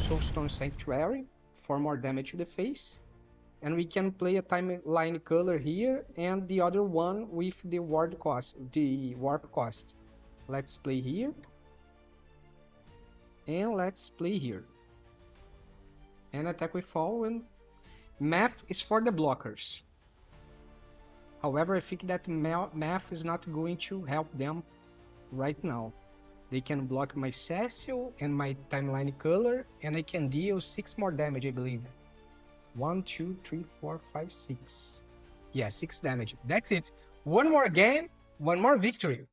Soulstone Sanctuary for more damage to the face. And we can play a timeline color here and the other one with the warp cost. Let's play here. And let's play here. And attack with all, and math is for the blockers. However, I think that math is not going to help them right now. They can block my Cecil and my timeline color, and I can deal 6 more damage, I believe. 1, 2, 3, 4, 5, 6. Yeah, 6 damage. That's it. One more game, one more victory.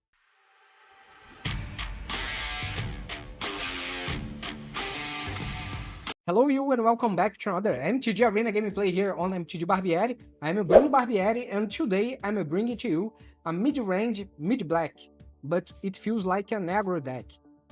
Hello you and welcome back to another MTG Arena gameplay here on MTG Barbieri. I'm Bruno Barbieri and today I'm bringing to you a mid-range, mid-black, but it feels like an aggro deck.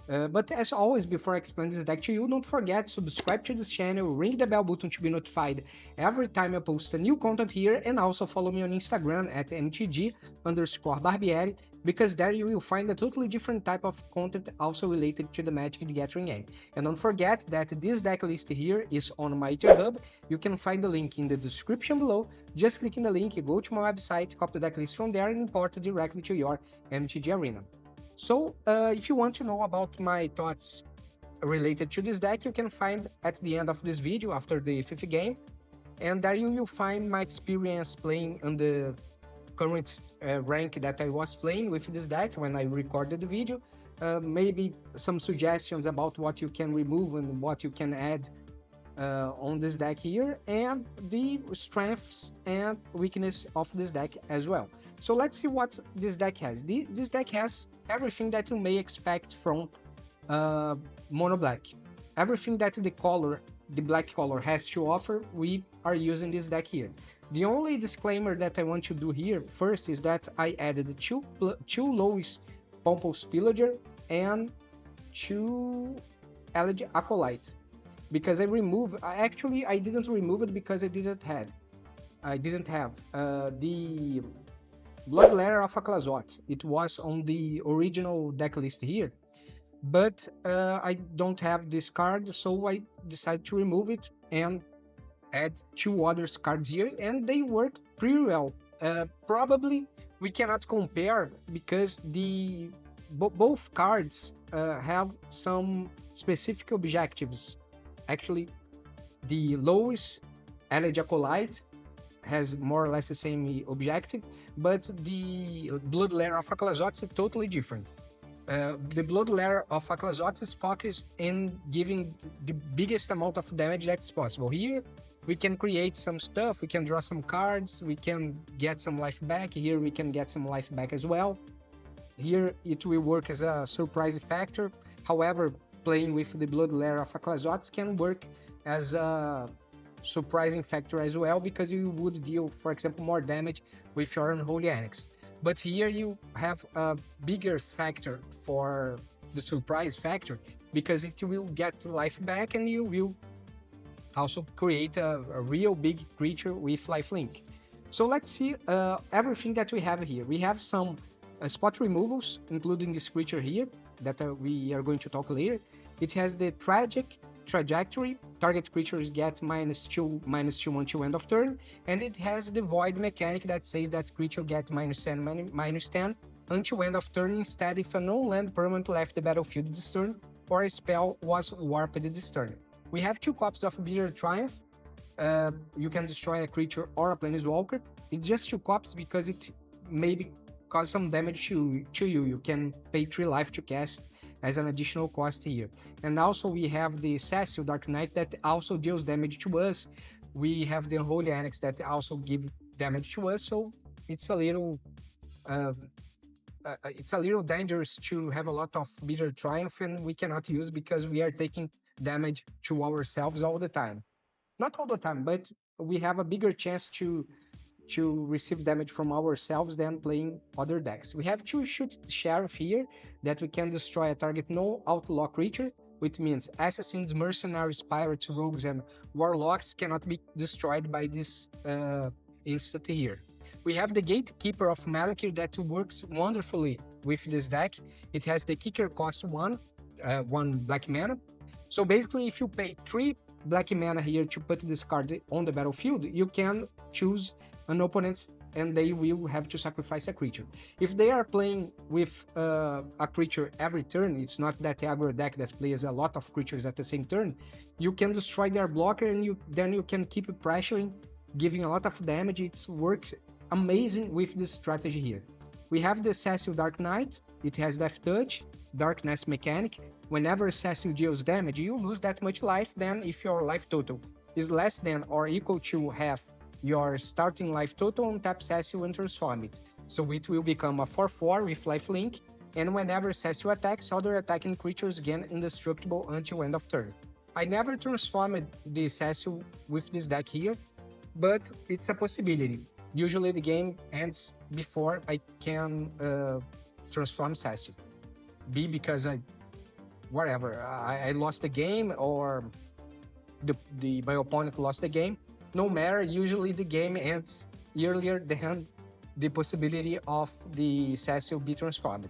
But as always, before I explain this deck to you, don't forget to subscribe to this channel, ring the bell button to be notified every time I post a new content here, and also follow me on Instagram at MTG_Barbieri, because there you will find a totally different type of content also related to the Magic the Gathering game. And don't forget that this deck list here is on my GitHub. You can find the link in the description below. Just click in the link, go to my website, copy the deck list from there and import it directly to your MTG Arena. So, if you want to know about my thoughts related to this deck, you can find at the end of this video after the 5th game. And there you will find my experience playing on the current rank that I was playing with this deck when I recorded the video. Maybe some suggestions about what you can remove and what you can add on this deck here, and the strengths and weakness of this deck as well. So let's see what this deck has. This deck has everything that you may expect from Mono Black. Everything that the black color has to offer, we are using this deck here. The only disclaimer that I want to do here first is that I added two Lois Pompous Pillager and 2 Elegy Acolyte, because I didn't remove it because I didn't have the Blood Letter of Aklazot. It was on the original deck list here, but I don't have this card, so I decided to remove it and add 2 other cards here, and they work pretty well. Probably we cannot compare because both cards have some specific objectives. Actually, the Lois Elegy Acolyte has more or less the same objective, but the Blood Letter of Aklazot is totally different. The Blood Letter of Aklazot is focused in giving the biggest amount of damage that's possible. Here, we can create some stuff, we can draw some cards, we can get some life back. Here, we can get some life back as well. Here, it will work as a surprise factor. However, playing with the Blood Letter of Aklazot can work as a surprising factor as well, because you would deal, for example, more damage with your Unholy Annex. But here you have a bigger factor for the surprise factor, because it will get life back and you will also create a real big creature with Lifelink. So let's see everything that we have here. We have some spot removals, including this creature here that we are going to talk later. It has the Trajectory, target creatures get -2/-2 until end of turn, and it has the Void mechanic that says that creature get -10/-10 until end of turn instead if a non-land permanent left the battlefield this turn or a spell was warped this turn. We have 2 copies of Bitter Triumph. You can destroy a creature or a Planeswalker. It's just 2 copies because it maybe cause some damage to you. You can pay 3 life to cast as an additional cost here. And also we have the Cecil Dark Knight that also deals damage to us. We have the Unholy Annex that also give damage to us, so it's a little dangerous to have a lot of Bitter Triumph, and we cannot use because we are taking damage to ourselves all the time. Not all the time, but we have a bigger chance to receive damage from ourselves than playing other decks. We have 2 Shoot Sheriff here that we can destroy a target no-outlaw creature, which means assassins, mercenaries, pirates, rogues, and warlocks cannot be destroyed by this instant here. We have the Gatekeeper of Malakir that works wonderfully with this deck. It has the kicker cost 1 black mana, So basically, if you pay 3 black mana here to put this card on the battlefield, you can choose an opponent and they will have to sacrifice a creature. If they are playing with a creature every turn, it's not that aggro deck that plays a lot of creatures at the same turn, you can destroy their blocker and then you can keep pressuring, giving a lot of damage. It's worked amazing with this strategy here. We have the Cecil Dark Knight. It has Deathtouch, Darkness mechanic. Whenever Cecil deals damage, you lose that much life. Then if your life total is less than or equal to half your starting life total, untap Cecil and transform it. So it will become a 4/4 with lifelink, and whenever Cecil attacks, other attacking creatures gain indestructible until end of turn. I never transformed the Cecil with this deck here, but it's a possibility. Usually the game ends before I can transform Cecil. Be because I lost the game or my opponent lost the game. No matter, usually the game ends earlier than the possibility of the Cecil be transformed.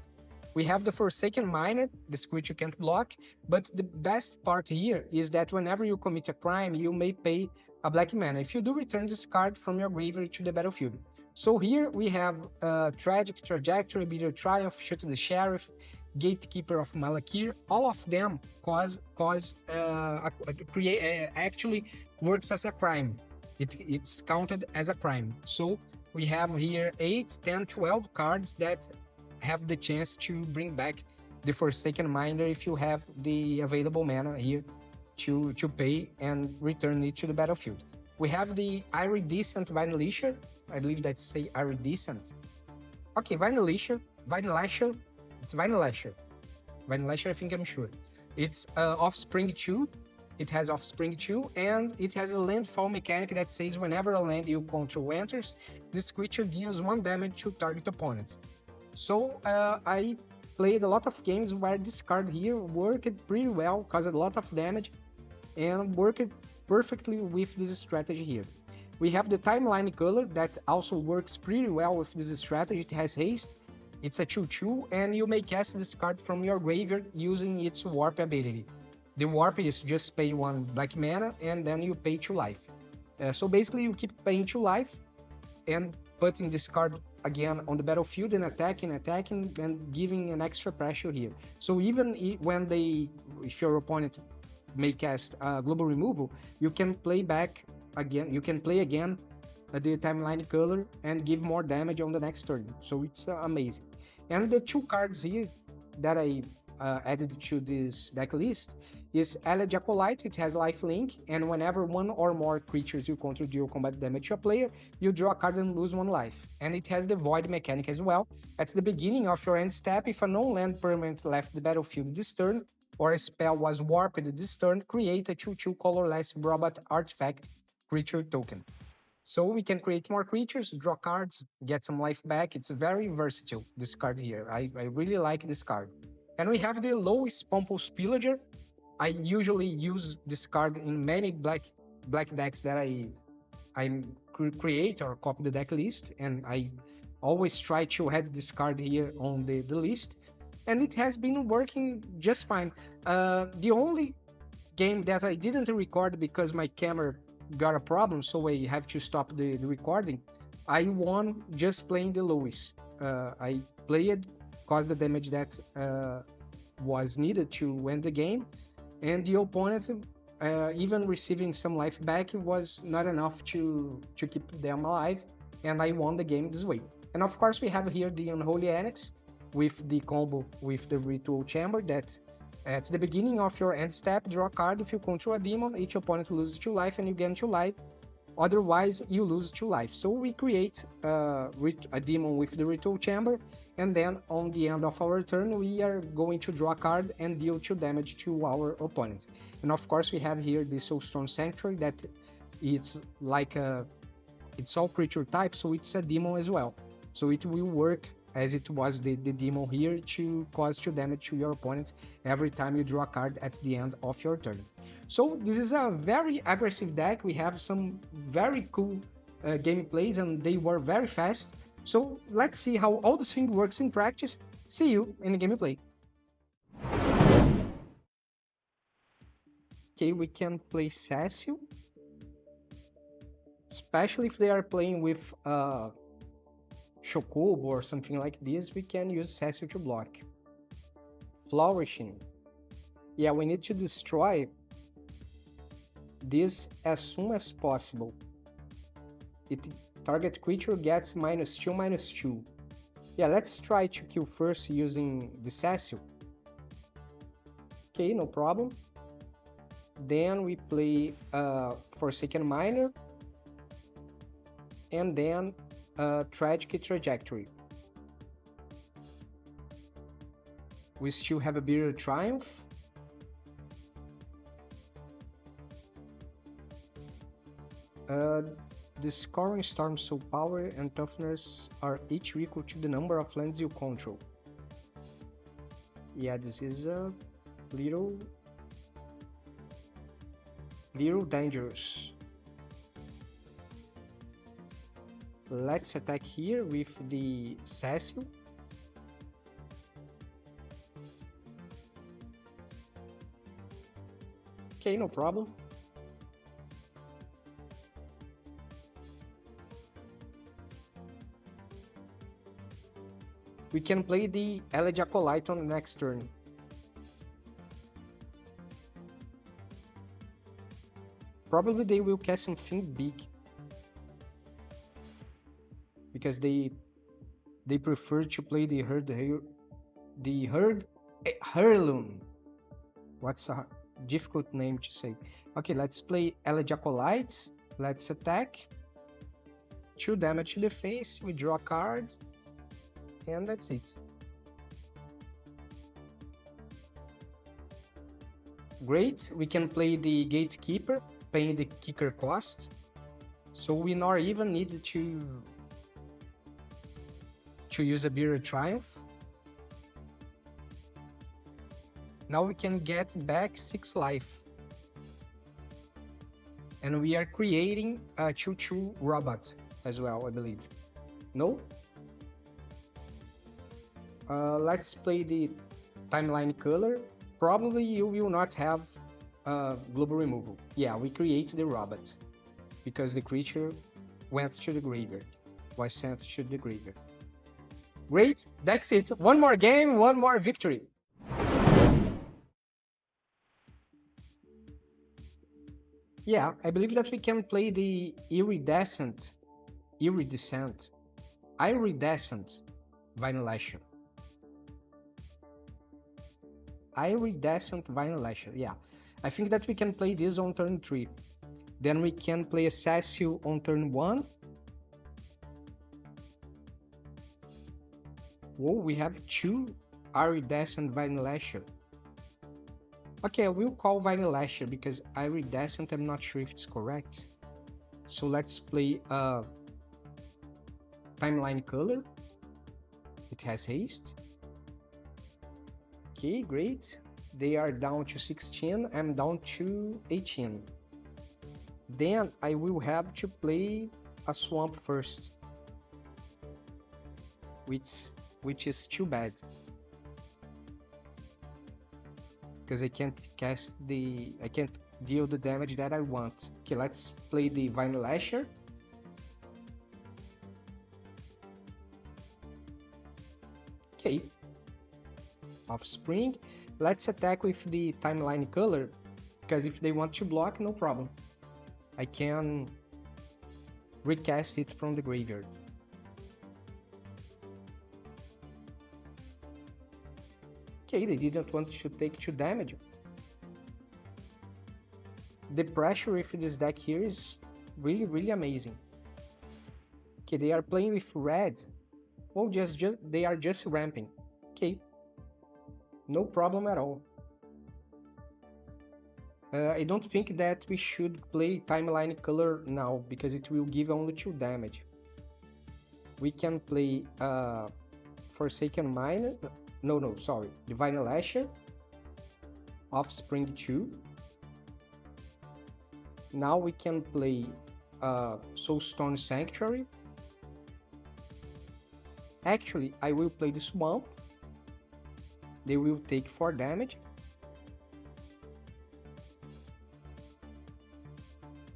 We have the Forsaken Miner. This creature can't block, but the best part here is that whenever you commit a crime, you may pay a black mana. If you do, return this card from your graveyard to the battlefield. So here we have Tragic Trajectory, Bitter Triumph, Shoot the Sheriff, Gatekeeper of Malakir. All of them actually works as a crime. It's counted as a crime. So we have here 8, 10, 12 cards that have the chance to bring back the Forsaken Miner if you have the available mana here to pay and return it to the battlefield. We have the Iridescent Vinylisher. I believe that's say Iridescent. Okay, Vinylisher. It's Vinylisher. Vinylisher, I think I'm sure. It's Offspring 2. It has Offspring 2, and it has a landfall mechanic that says whenever a land you control enters, this creature deals 1 damage to target opponent. So I played a lot of games where this card here worked pretty well, caused a lot of damage, and worked perfectly with this strategy here. We have the Timeline Color that also works pretty well with this strategy. It has Haste, it's a 2/2, and you may cast this card from your graveyard using its Warp ability. The Warp is just pay 1 black mana, and then you pay 2 life. So basically you keep paying 2 life, and putting this card again on the battlefield and attacking, and giving an extra pressure here. So even if your opponent may cast Global Removal, you can play again the Timeline Color and give more damage on the next turn. So it's amazing. And the 2 cards here that I added to this deck list is Elegy Acolyte. It has Lifelink, and whenever 1 or more creatures you control deal combat damage to a player, you draw a card and lose 1 life. And it has the Void mechanic as well. At the beginning of your end step, if a non-land permanent left the battlefield this turn, or a spell was warped this turn, create a 2/2 colorless robot artifact creature token. So we can create more creatures, draw cards, get some life back. It's very versatile, this card here. I really like this card. And we have the Lois Pompous Pillager. I usually use this card in many black decks that I create or copy the deck list, and I always try to add this card here on the list, and it has been working just fine. The only game that I didn't record because my camera got a problem, so I have to stop the recording. I won just playing the Lois. I played, caused the damage that was needed to end the game, and the opponent, even receiving some life back, was not enough to keep them alive, and I won the game this way. And of course we have here the Unholy Annex with the combo with the Ritual Chamber that at the beginning of your end step, draw a card. If you control a demon, each opponent loses 2 life and you gain 2 life. Otherwise, you lose 2 life. So we create a demon with the Ritual Chamber, and then on the end of our turn, we are going to draw a card and deal 2 damage to our opponent. And of course, we have here the Soulstone Sanctuary that it's like it's all creature type, so it's a demon as well. So it will work as it was the demon here to cause 2 damage to your opponent every time you draw a card at the end of your turn. So this is a very aggressive deck. We have some very cool gameplays, and they were very fast. So let's see how all this thing works in practice. See you in the gameplay. Okay, we can play Cecil. Especially if they are playing with Chocobo or something like this, we can use Cecil to block. Flourishing. Yeah, we need to destroy this as soon as possible. Target creature gets -2/-2. Yeah, let's try to kill first using the Cecil. Okay, no problem. Then we play Forsaken Miner. And then Tragic Trajectory. We still have a Bitter Triumph. The scoring Storm Soul Power and Toughness are each equal to the number of lands you control. Yeah, this is a little dangerous. Let's attack here with the Cecil. Okay, no problem. We can play the Elegy Acolyte on the next turn. Probably they will cast something big. Because they prefer to play the Heirloom. What's a difficult name to say? Okay, let's play Elegy Acolytes. Let's attack. 2 damage to the face. We draw a card. And that's it. Great. We can play the Gatekeeper, paying the kicker cost. So we not even need to use a Bitter Triumph. Now we can get back 6 life. And we are creating a 2/2 robot as well, I believe. No? Let's play the Timeline Color. Probably you will not have global removal. Yeah, we create the robot. Because the creature went to the graveyard. Was sent to the graveyard. Great, that's it. One more game, one more victory. Yeah, I believe that we can play the Iridescent Vinyl Lasher. Iridescent Vinyl Lasher, yeah. I think that we can play this on turn 3. Then we can play a Cecil on turn 1. Whoa, we have 2 Iridescent Vinyl Lasher. Okay, I will call Vinyl Lasher because Iridescent, I'm not sure if it's correct. So let's play Timeline Color. It has haste. Okay, great. They are down to 16, I'm down to 18. Then I will have to play a Swamp first. Which is too bad. Because I can't deal the damage that I want. Okay, let's play the Vinyl Lasher. Okay. Offspring. Let's attack with the Timeline Color. Because if they want to block, no problem. I can recast it from the graveyard. Okay, they didn't want to take 2 damage. The pressure with this deck here is really, really amazing. Okay, they are playing with red. Oh, they are just ramping. Okay. No problem at all. I don't think that we should play Timeline Color now, because it will give only 2 damage. We can play Forsaken Miner. No, sorry. The Vinyl Lasher. Offspring 2. Now we can play Soulstone Sanctuary. Actually, I will play the Swamp. They will take 4 damage.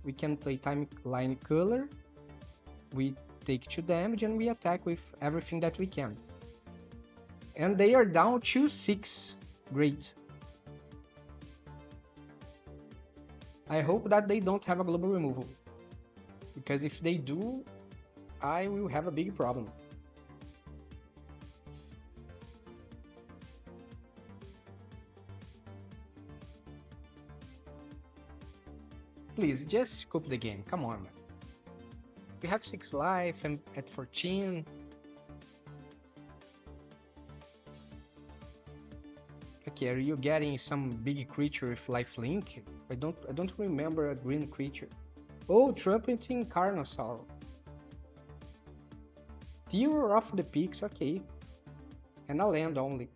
We can play timeline color. We take 2 damage and we attack with everything that we can. And they are down to 6. Great. I hope that they don't have a global removal, because if they do, I will have a big problem. Please, just scoop the game, come on, man. We have 6 life and at 14. Okay, are you getting some big creature with lifelink? I don't remember a green creature. Oh, trumpeting Carnosaur. Terror of the Peaks, okay. And a land only.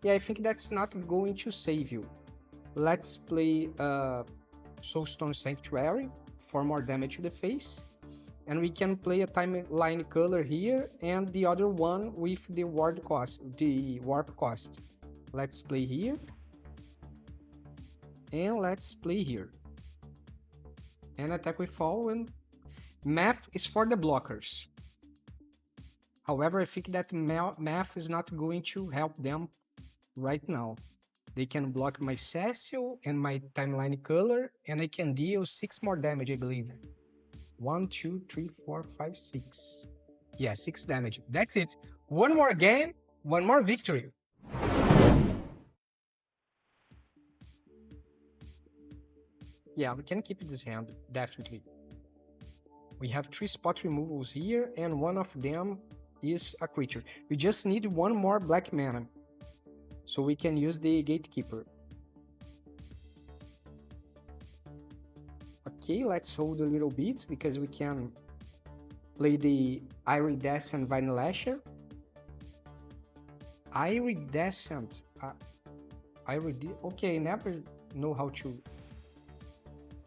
Yeah, I think that's not going to save you. Let's play Soulstone Sanctuary for more damage to the face. And we can play a timeline color here and the other one with the warp cost. Let's play here. And let's play here. And attack with all, and math is for the blockers. However, I think that math is not going to help them right now. They can block my Cecil and my timeline color, and I can deal 6 more damage, I believe. 1, 2, 3, 4, 5, 6. Yeah, 6 damage. That's it. One more game, one more victory. Yeah, we can keep this hand, definitely. We have 3 spot removals here, and one of them is a creature. We just need 1 more black mana, so we can use the Gatekeeper. Okay, let's hold a little bit, because we can play the Iridescent Vine Lasher. Iridescent. Okay, I never know how to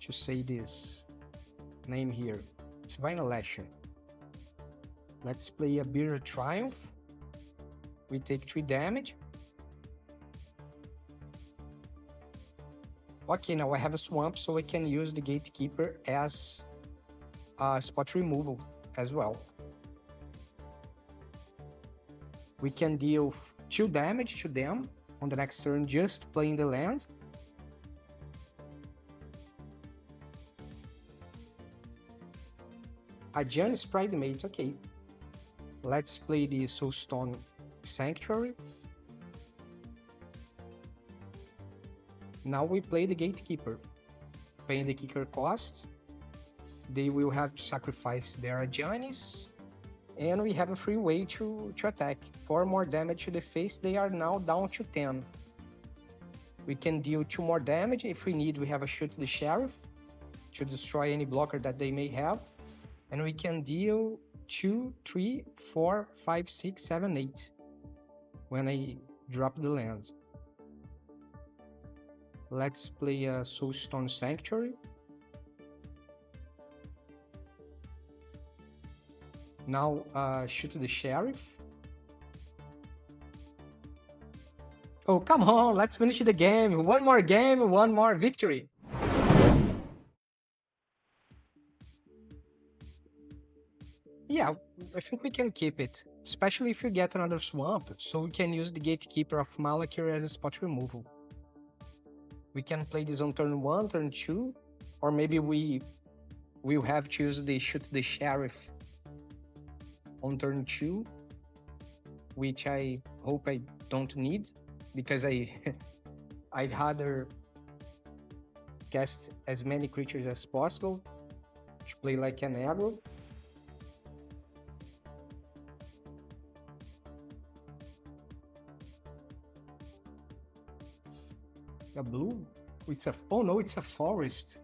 say this name here. It's Vine Lasher. Let's play a Bitter Triumph. We take 3 damage. Okay, now I have a swamp, so I can use the Gatekeeper as a spot removal as well. We can deal 2 damage to them on the next turn, just playing the land. A Jan's Pridemate, okay. Let's play the Soulstone Sanctuary. Now we play the Gatekeeper. Paying the kicker cost. They will have to sacrifice their Ajanis. And we have a free way to attack. 4 more damage to the face, they are now down to 10. We can deal 2 more damage. If we need, we have a Shoot the Sheriff to destroy any blocker that they may have. And we can deal 2, 3, 4, 5, 6, 7, 8 when I drop the lands. Let's play a Soulstone Sanctuary. Now Shoot the Sheriff. Oh, come on, let's finish the game. One more game, one more victory. Yeah, I think we can keep it, especially if you get another swamp, so we can use the Gatekeeper of Malakir as a spot removal. We can play this on turn 1, turn 2, or maybe we will have to use the Shoot the Sheriff on turn 2, which I hope I don't need, because I'd rather cast as many creatures as possible to play like an aggro. A blue? Oh no, it's a forest.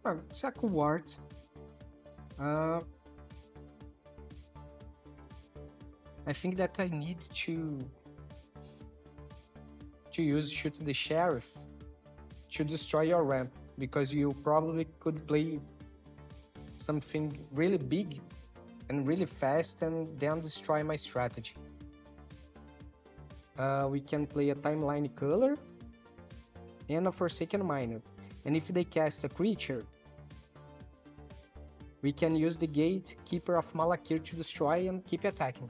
Oh, it's a cool art. I think that I need to use Shoot the Sheriff to destroy your ramp, because you probably could play something really big and really fast and then destroy my strategy. We can play a timeline color. and a Forsaken Miner. And if they cast a creature, we can use the Gatekeeper of Malakir to destroy and keep attacking.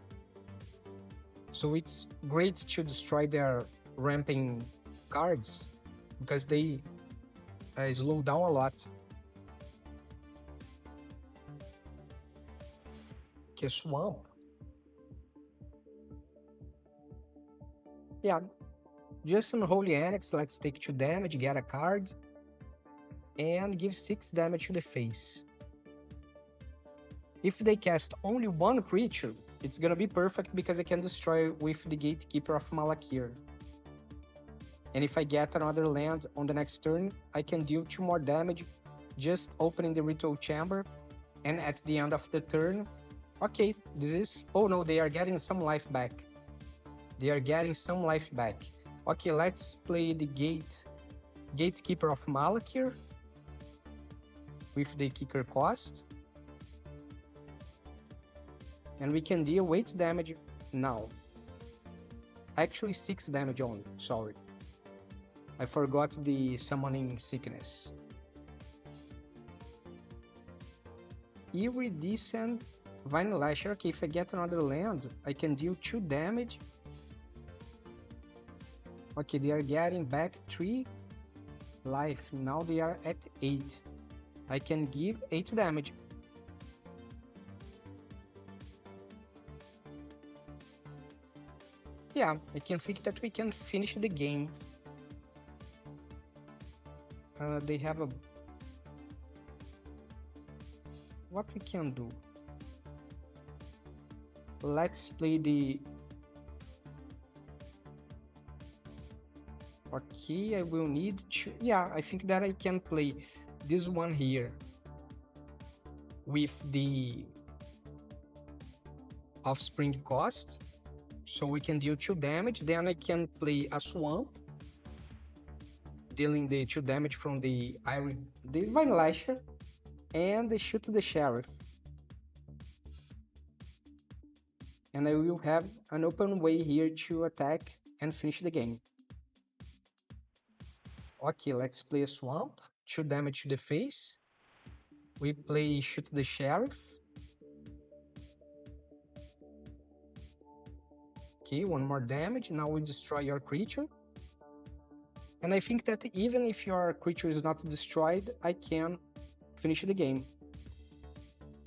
So it's great to destroy their ramping cards because they slow down a lot. Okay, Swamp. Yeah, just Unholy Annex, let's take 2 damage, get a card, and give 6 damage to the face. If they cast only 1 creature, it's gonna be perfect because I can destroy with the Gatekeeper of Malakir. And if I get another land on the next turn, I can deal 2 more damage just opening the Ritual Chamber. And at the end of the turn, okay, this is... Oh no, they are getting some life back. They are getting some life back. Okay, let's play the Gatekeeper of Malakir with the kicker cost. And we can deal 8 damage now. Actually 6 damage only, sorry. I forgot the Summoning Sickness. Iridescent Vine Lasher. Okay, if I get another land, I can deal 2 damage. Okay, they are getting back 3 life. Now they are at 8. I can give 8 damage. Yeah, I can think that we can finish the game. They have a... What we can do? Let's play the... Okay, I will need to... Yeah, I think that I can play this one here with the Offspring cost. So we can deal 2 damage. Then I can play a Swamp, dealing the 2 damage from the Vine Lasher, and they shoot the Sheriff. And I will have an open way here to attack and finish the game. Okay, let's play a Swamp, 2 damage to the face. We play Shoot the Sheriff. Okay, 1 more damage. Now we destroy your creature. And I think that even if your creature is not destroyed, I can finish the game.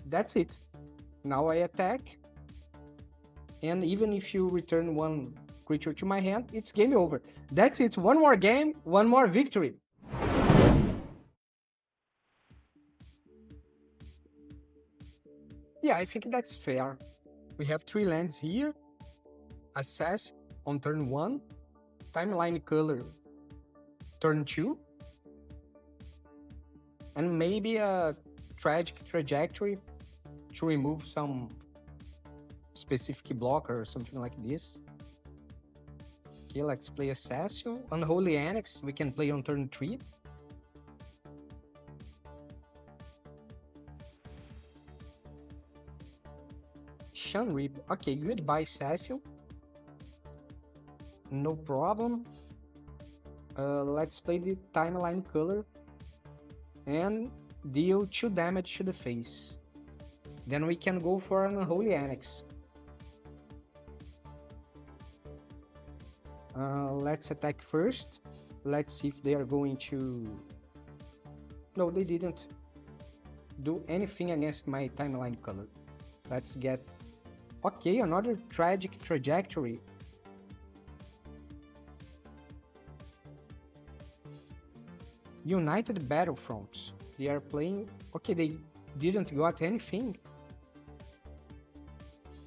That's it. Now I attack. And even if you return 1 creature to my hand, it's game over. That's it. 1 more game, 1 more victory. Yeah, I think that's fair. We have 3 lands here. Assess on turn 1. Timeline Color turn 2. And maybe a Tragic Trajectory to remove some specific blocker or something like this. Okay, let's play Assassin. Unholy Annex we can play on turn 3. Shan Rip. Okay, goodbye Cecil. No problem. Let's play the Timeline Color and deal 2 damage to the face. Then we can go for an Unholy Annex. Let's attack first. Let's see if they are going to... No, they didn't do anything against my Timeline Color. Let's get... Okay, another Tragic Trajectory. United Battlefronts. They are playing... Okay, they didn't got anything.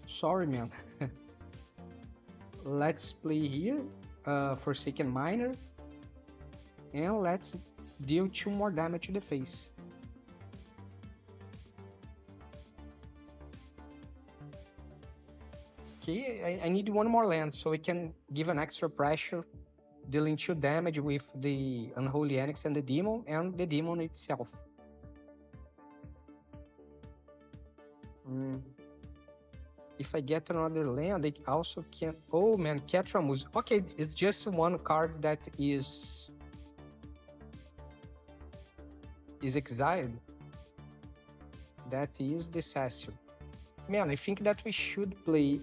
Sorry, man. Let's play here. Forsaken Miner. And let's deal 2 more damage to the face. Okay, I need 1 more land so I can give an extra pressure, dealing 2 damage with the Unholy Annex and the demon itself. If I get another land, I also can... Oh man, Catramuz. Okay, it's just 1 card that is is exiled. That is the Cecil. Man, I think that we should play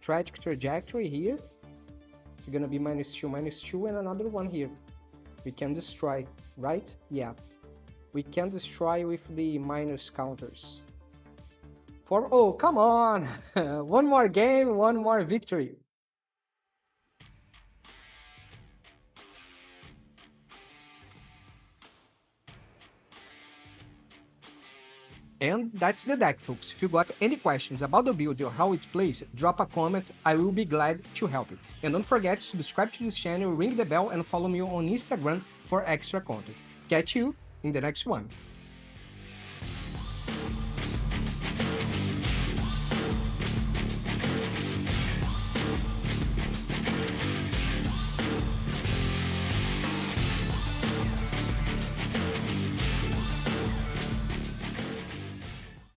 Tragic Trajectory here. It's gonna be -2/-2, and another one here. We can destroy, right? Yeah. We can destroy with the minus counters. Oh, come on! One more game, one more victory. And that's the deck, folks. If you got any questions about the build or how it plays, drop a comment, I will be glad to help you. And don't forget to subscribe to this channel, ring the bell, and follow me on Instagram for extra content. Catch you in the next one.